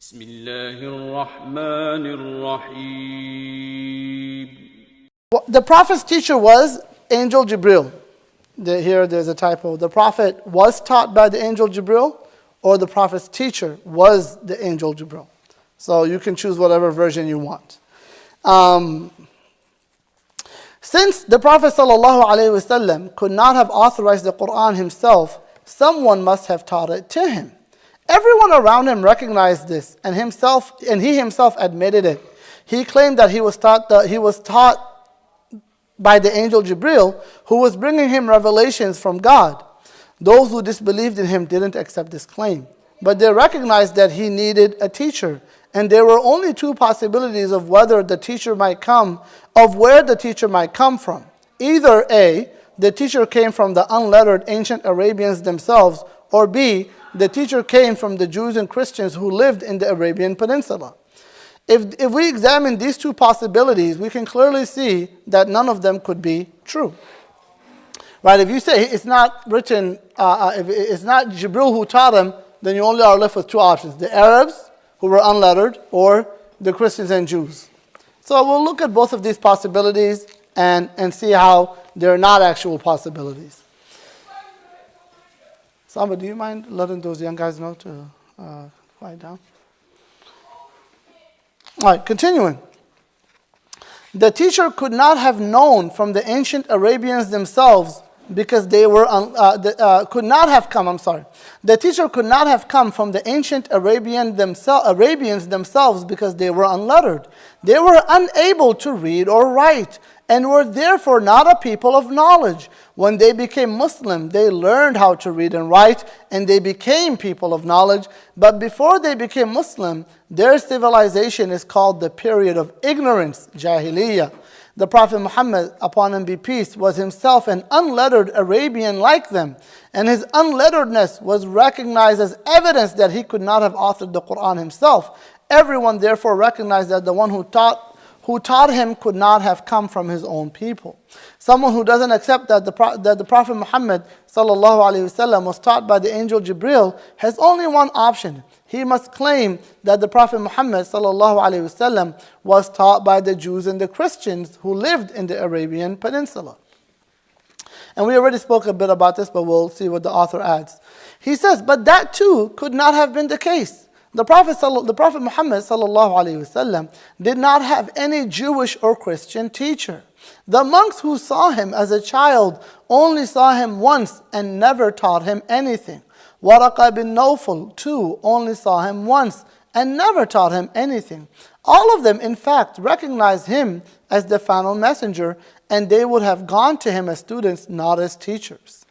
بسم الله الرحمن الرحيم. The Prophet's teacher was Angel Jibreel. Here there's a typo. The Prophet was taught by the Angel Jibreel, or the Prophet's teacher was the Angel Jibreel. So you can choose whatever version you want. Since the Prophet ﷺ could not have authorized the Quran himself, someone must have taught it to him. Everyone around him recognized this, and he himself admitted it. He claimed that he was taught by the angel Jibreel, who was bringing him revelations from God. Those who disbelieved in him didn't accept this claim, but they recognized that he needed a teacher, and there were only two possibilities of where the teacher might come from. Either A, the teacher came from the unlettered ancient Arabians themselves, or B, the teacher came from the Jews and Christians who lived in the Arabian Peninsula. If we examine these two possibilities, we can clearly see that none of them could be true. Right? If you say it's not written, if it's not Jibreel who taught him, then you only are left with two options: the Arabs who were unlettered, or the Christians and Jews. So we'll look at both of these possibilities and see how they're not actual possibilities. Samba, do you mind letting those young guys know to quiet down? All right, continuing. The teacher could not have known from the ancient Arabians themselves because they were The teacher could not have come from the ancient Arabians themselves because they were unlettered. They were unable to read or write, and were therefore not a people of knowledge. When they became Muslim, they learned how to read and write, and they became people of knowledge. But before they became Muslim, their civilization is called the period of ignorance, Jahiliyyah. The Prophet Muhammad, upon him be peace, was himself an unlettered Arabian like them, and his unletteredness was recognized as evidence that he could not have authored the Quran himself. Everyone therefore recognized that the one who taught him could not have come from his own people. Someone who doesn't accept that the Prophet Muhammad ﷺ was taught by the angel Jibreel has only one option. He must claim that the Prophet Muhammad ﷺ was taught by the Jews and the Christians who lived in the Arabian Peninsula. And we already spoke a bit about this, but we'll see what the author adds. He says, but that too could not have been the case. The Prophet Muhammad ﷺ did not have any Jewish or Christian teacher. The monks who saw him as a child only saw him once and never taught him anything. Waraqa bin Nawfal too only saw him once and never taught him anything. All of them, in fact, recognized him as the final messenger, and they would have gone to him as students, not as teachers.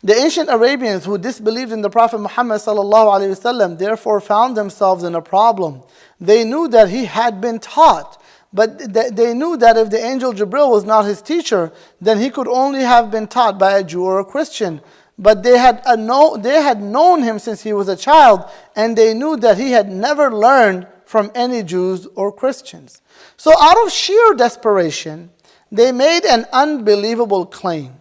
The ancient Arabians who disbelieved in the Prophet Muhammad ﷺ therefore found themselves in a problem. They knew that he had been taught, but they knew that if the angel Jibreel was not his teacher, then he could only have been taught by a Jew or a Christian. But they had known him since he was a child, and they knew that he had never learned from any Jews or Christians. So out of sheer desperation, they made an unbelievable claim.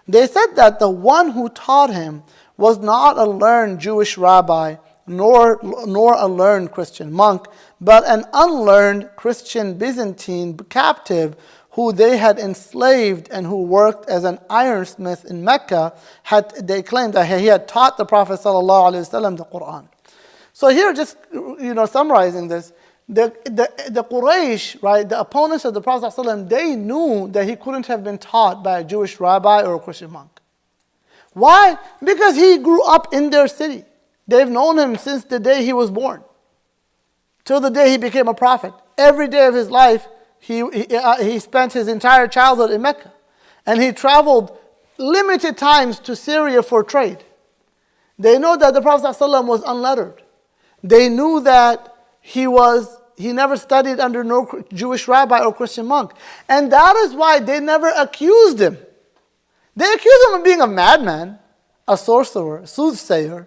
They said that the one who taught him was not a learned Jewish rabbi, nor a learned Christian monk, but an unlearned Christian Byzantine captive who they had enslaved and who worked as an ironsmith in Mecca. They claimed that he had taught the Prophet ﷺ the Quran. So here, just summarizing this, the Quraysh, right, the opponents of the Prophet ﷺ, they knew that he couldn't have been taught by a Jewish rabbi or a Christian monk. Why? Because he grew up in their city. They've known him since the day he was born, till the day he became a prophet. Every day of his life, he spent his entire childhood in Mecca. And he traveled limited times to Syria for trade. They know that the Prophet ﷺ was unlettered. They knew that he never studied under no Jewish rabbi or Christian monk. And that is why they never accused him. They accused him of being a madman, a sorcerer, a soothsayer,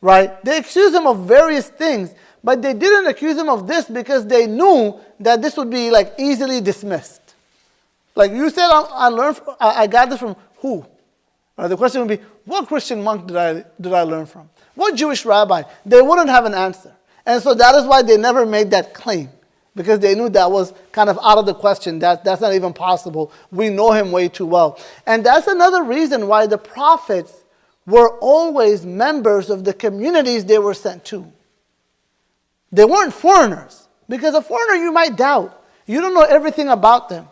right? They accused him of various things, but they didn't accuse him of this because they knew that this would be easily dismissed. Like you said, I got this from who? The question would be, what Christian monk did I learn from? What Jewish rabbi? They wouldn't have an answer. And so that is why they never made that claim, because they knew that was kind of out of the question. That's not even possible. We know him way too well. And that's another reason why the prophets were always members of the communities they were sent to. They weren't foreigners, because a foreigner you might doubt. You don't know everything about them.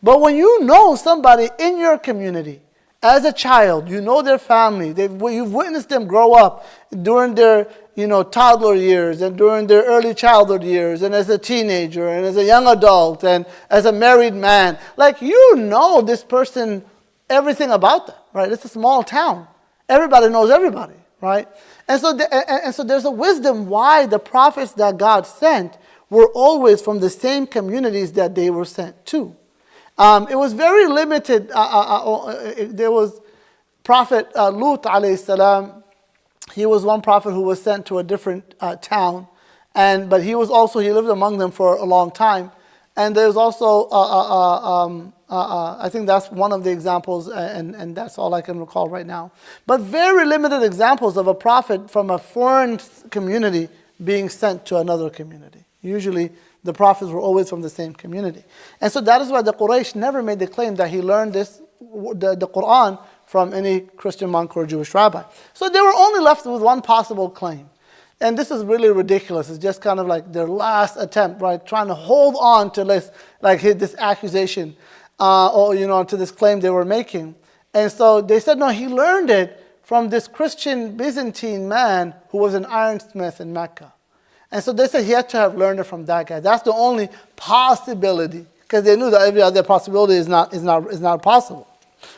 But when you know somebody in your community, as a child, you know their family, you've witnessed them grow up during their toddler years and during their early childhood years and as a teenager and as a young adult and as a married man. Like, you know this person, everything about them, right? It's a small town. Everybody knows everybody, right? And so there's a wisdom why the prophets that God sent were always from the same communities that they were sent to. It was very limited. There was Prophet Lut alayhi salam. He was one prophet who was sent to a different town, but he lived among them for a long time. And there's also I think that's one of the examples, and that's all I can recall right now. But very limited examples of a prophet from a foreign community being sent to another community. Usually, the prophets were always from the same community. And so that is why the Quraysh never made the claim that he learned the Quran from any Christian monk or Jewish rabbi. So they were only left with one possible claim. And this is really ridiculous. It's just kind of like their last attempt, right? Trying to hold on to this accusation to this claim they were making. And so they said, no, he learned it from this Christian Byzantine man who was an ironsmith in Mecca. And so they said he had to have learned it from that guy. That's the only possibility, because they knew that every other possibility is not possible,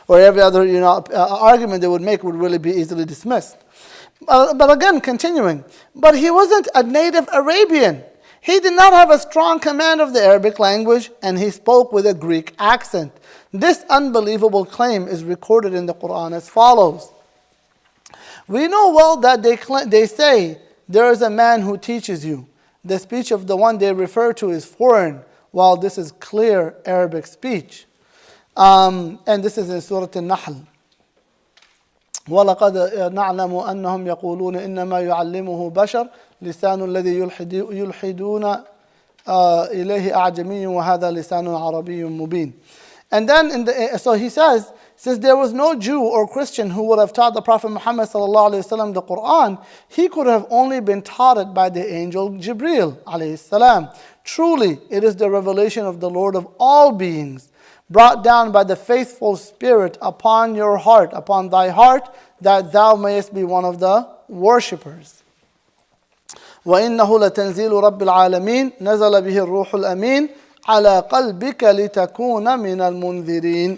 or every other argument they would make would really be easily dismissed. But again, continuing, but he wasn't a native Arabian. He did not have a strong command of the Arabic language, and he spoke with a Greek accent. This unbelievable claim is recorded in the Quran as follows. We know well that they say, there is a man who teaches you. The speech of the one they refer to is foreign, while this is clear Arabic speech. And this is in Surah Al-Nahl. وَلَقَدْ نَعْلَمُ أَنَّهُمْ يَقُولُونَ إِنَّمَا يُعَلِّمُهُ بَشَرٌ لِسَانُ الَّذِي يُلْحِدُونَ إِلَيْهِ أَعْجَمِيٌّ وَهَذَا لِسَانٌ عَرَبِيٌّ مُبِينٌ. And then, so he says, since there was no Jew or Christian who would have taught the Prophet Muhammad ﷺ the Quran, he could have only been taught it by the angel Jibreel ﷺ. Truly, it is the revelation of the Lord of all beings, brought down by the faithful Spirit upon your heart, upon thy heart, that thou mayest be one of the worshippers. وَإِنَّهُ لَتَنزِيلُ رَبِّ الْعَالَمِينَ نَزَلَ بِهِ الرُّوحُ الْأَمِينُ على قلبك لتكون من المنذرين.